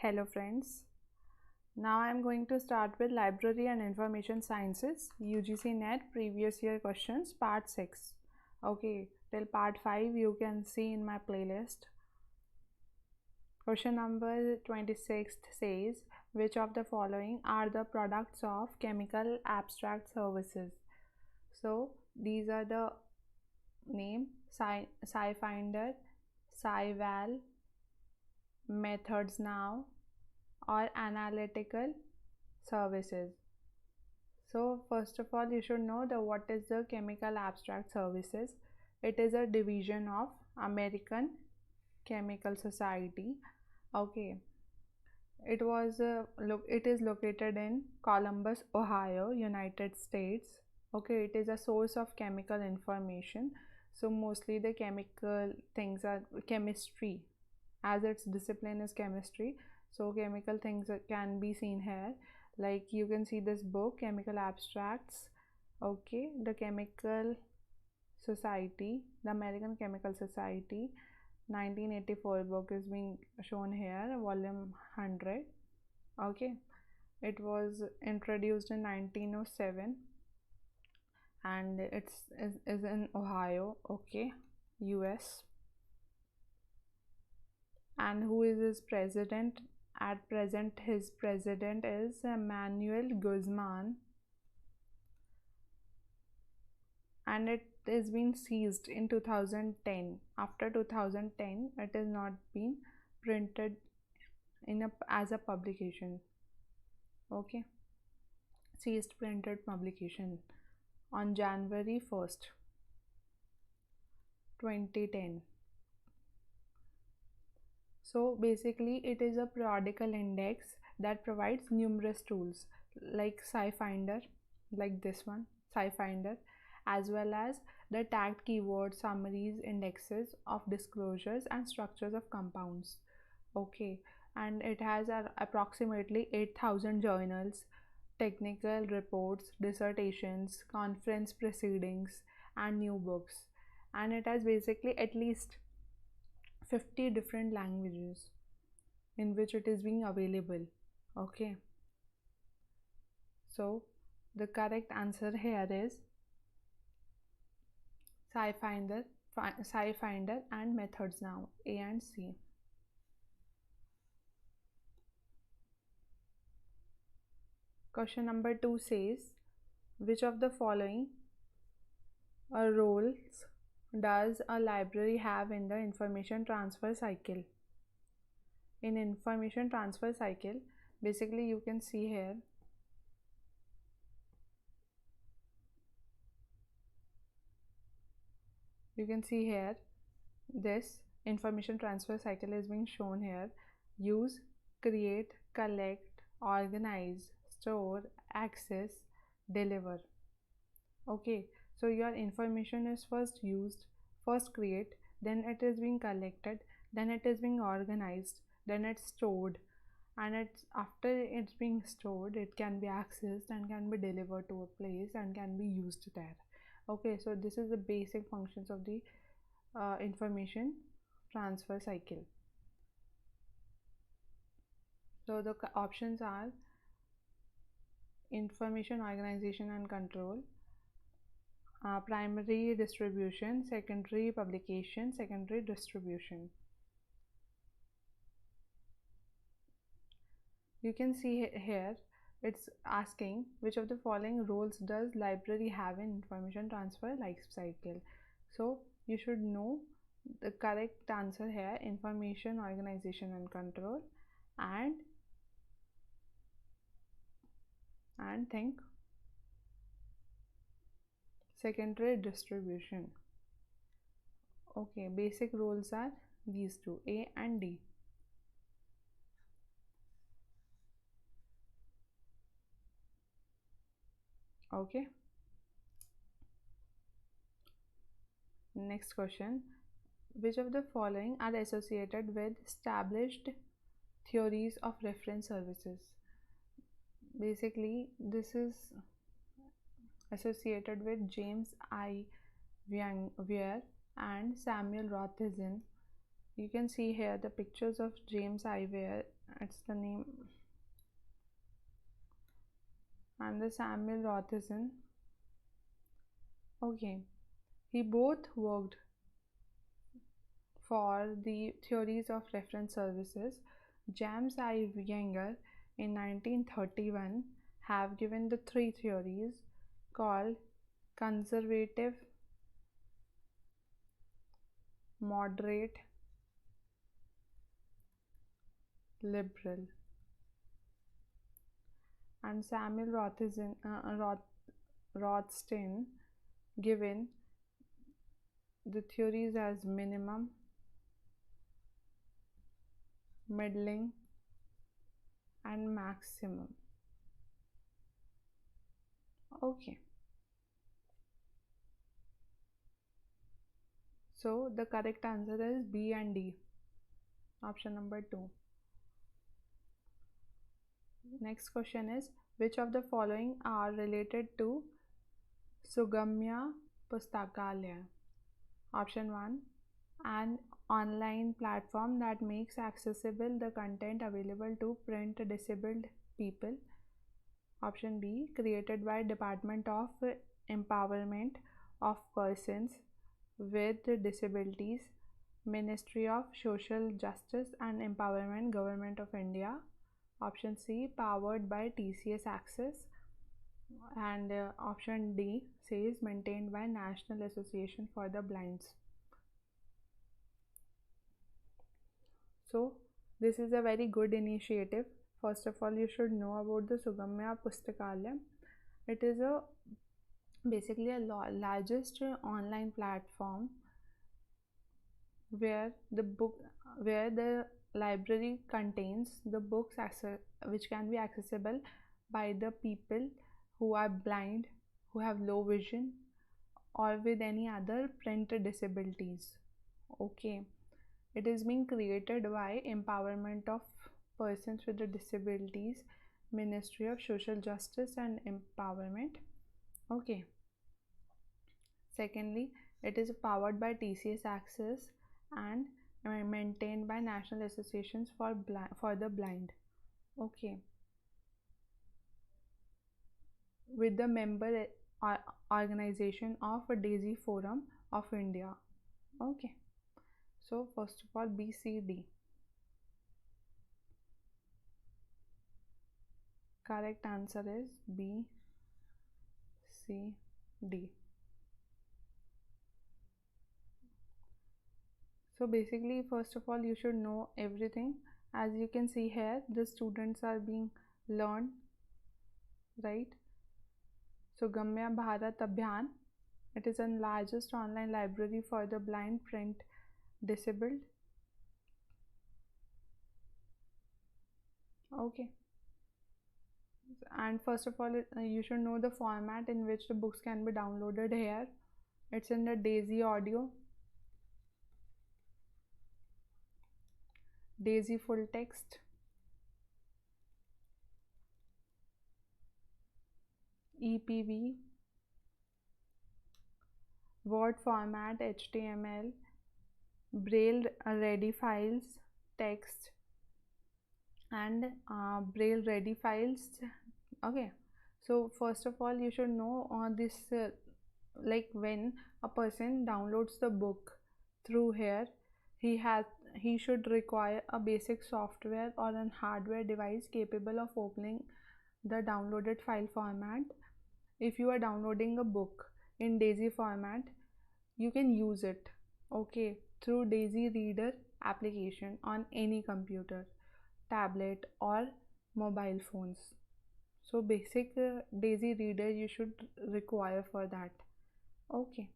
Hello friends. Now I am going to start with Library and Information Sciences UGC NET previous year questions part 6. Okay, till part 5 you can see in my playlist. Question number 26 says, which of the following are the products of chemical abstract services? So these are the name: SciFinder, SciVal, MethodsNow, or analytical services. So first of all, you should know what is the chemical abstract services. It is a division of American Chemical Society. Okay, it is located in Columbus, Ohio, United States. Okay, it is a source of chemical information. So mostly the chemical things are chemistry, as its discipline is chemistry. So chemical things can be seen here. Like you can see this book, Chemical Abstracts. Okay, the Chemical Society, the American Chemical Society 1984 book is being shown here, volume 100. Okay, it was introduced in 1907 and is in Ohio. Okay, US. And who is his president? At present his president is Manuel Guzman, and it is been seized in 2010. After 2010 it has not been printed as a publication. Okay, ceased printed publication on January 1st 2010. So basically it is a periodical index that provides numerous tools like SciFinder, like this one, SciFinder, as well as the tagged keyword summaries, indexes of disclosures and structures of compounds. Okay, and it has approximately 8,000 journals, technical reports, dissertations, conference proceedings, and new books. And it has basically at least 50 different languages in which it is being available. Okay, so the correct answer here is SciFinder, SciFinder and MethodsNow, A and C. Question number 2 says, which of the following roles does a library have in the information transfer cycle? In information transfer cycle, basically you can see here, this information transfer cycle is being shown here: use, create, collect, organize, store, access, deliver. Okay, so your information is first used, first create, then it is being collected, then it is being organized, then it's stored, and it's after it's being stored it can be accessed and can be delivered to a place and can be used there. Okay, so this is the basic functions of the information transfer cycle. So the options are information organization and control, primary distribution, secondary publication, secondary distribution. You can see here it's asking which of the following roles does library have in information transfer life cycle. So you should know the correct answer here: information organization and control, and think secondary distribution. Okay, basic roles are these two, A and D. Okay, next question: which of the following are associated with established theories of reference services? Basically this is associated with James I. Weir and Samuel Rothisen. You can see here the pictures of James I. it's the name. And the Samuel Rothison. Okay, he both worked for the theories of reference services. James I. Younger in 1931 have given the three theories called conservative, moderate, liberal. And Samuel Rothstein given the theories as minimum, middling, and maximum. Okay, so the correct answer is B and D, option number 2. Next question is, which of the following are related to Sugamya Pustakalaya? Option 1, an online platform that makes accessible the content available to print disabled people. Option B, created by Department of Empowerment of Persons with Disabilities, Ministry of Social Justice and Empowerment, Government of India. Option C, powered by TCS Access. And option D says maintained by National Association for the Blinds. So this is a very good initiative. First of all, you should know about the Sugamya Pustakalaya. It is a basically a largest online platform where the library contains the books which can be accessible by the people who are blind, who have low vision, or with any other print disabilities. Okay, it is being created by Empowerment of Persons with Disabilities, Ministry of Social Justice and Empowerment. Okay, secondly, it is powered by TCS Access and maintained by National Associations for the Blind. Okay, with the member organization of Daisy Forum of India. Okay, so first of all, BCD. Correct answer is B, C, D. So basically, first of all, you should know everything. As you can see here, the students are being learned, right? So Gamya Bharat Abhiyan, it is the largest online library for the blind, print disabled. Okay, and first of all, you should know the format in which the books can be downloaded here. It's in the Daisy Audio, Daisy Full Text, EPV, Word format, HTML, Braille ready files, text, and Braille ready files. Okay, so first of all, you should know this like when a person downloads the book through here, he should require a basic software or an hardware device capable of opening the downloaded file format. If you are downloading a book in Daisy format, you can use it, okay, through Daisy Reader application on any computer, tablet or mobile phones. So basic Daisy Reader you should require for that. Okay,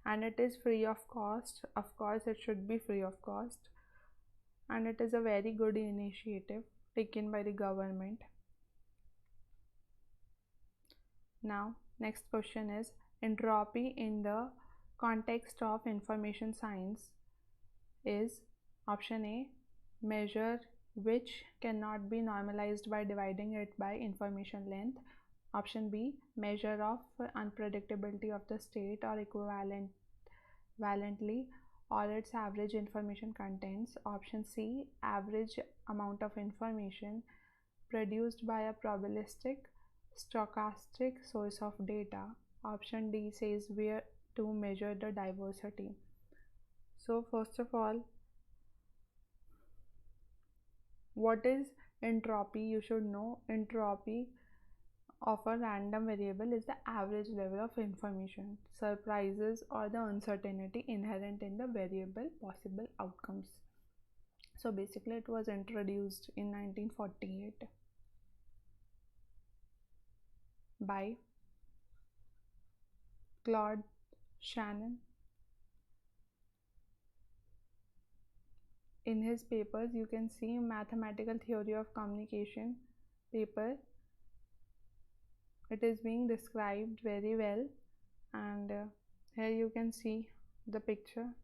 and it is free of cost. Of course it should be free of cost, and it is a very good initiative taken by the government. Now next question is, entropy in the context of information science is option A, measure which cannot be normalized by dividing it by information length. Option B, measure of unpredictability of the state or equivalently or its average information contents. Option C, average amount of information produced by a probabilistic stochastic source of data. Option D says where to measure the diversity. So first of all, what is entropy? You should know entropy of a random variable is the average level of information, surprises, or the uncertainty inherent in the variable possible outcomes. So basically it was introduced in 1948 by Claude Shannon. In his papers you can see mathematical theory of communication paper. It is being described very well, and here you can see the picture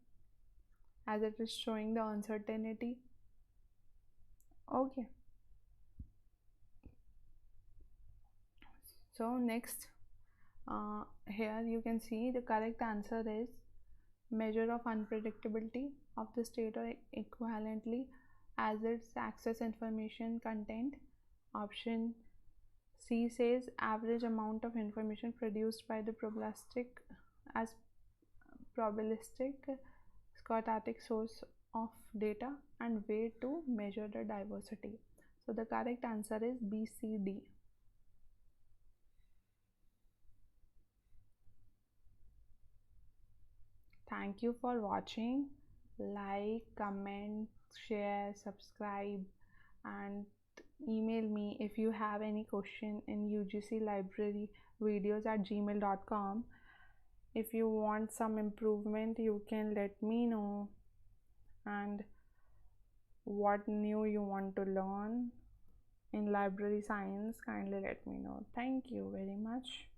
as it is showing the uncertainty. Okay, so next, here you can see the correct answer is measure of unpredictability of the state or equivalently as its access information content. Option C says average amount of information produced by the probabilistic stochastic source of data, and way to measure the diversity. So the correct answer is B, C, D. Thank you for watching. Like, comment, share, subscribe, and email me if you have any question in UGC library videos at gmail.com. If you want some improvement, you can let me know, and what new you want to learn in library science, kindly let me know. Thank you very much.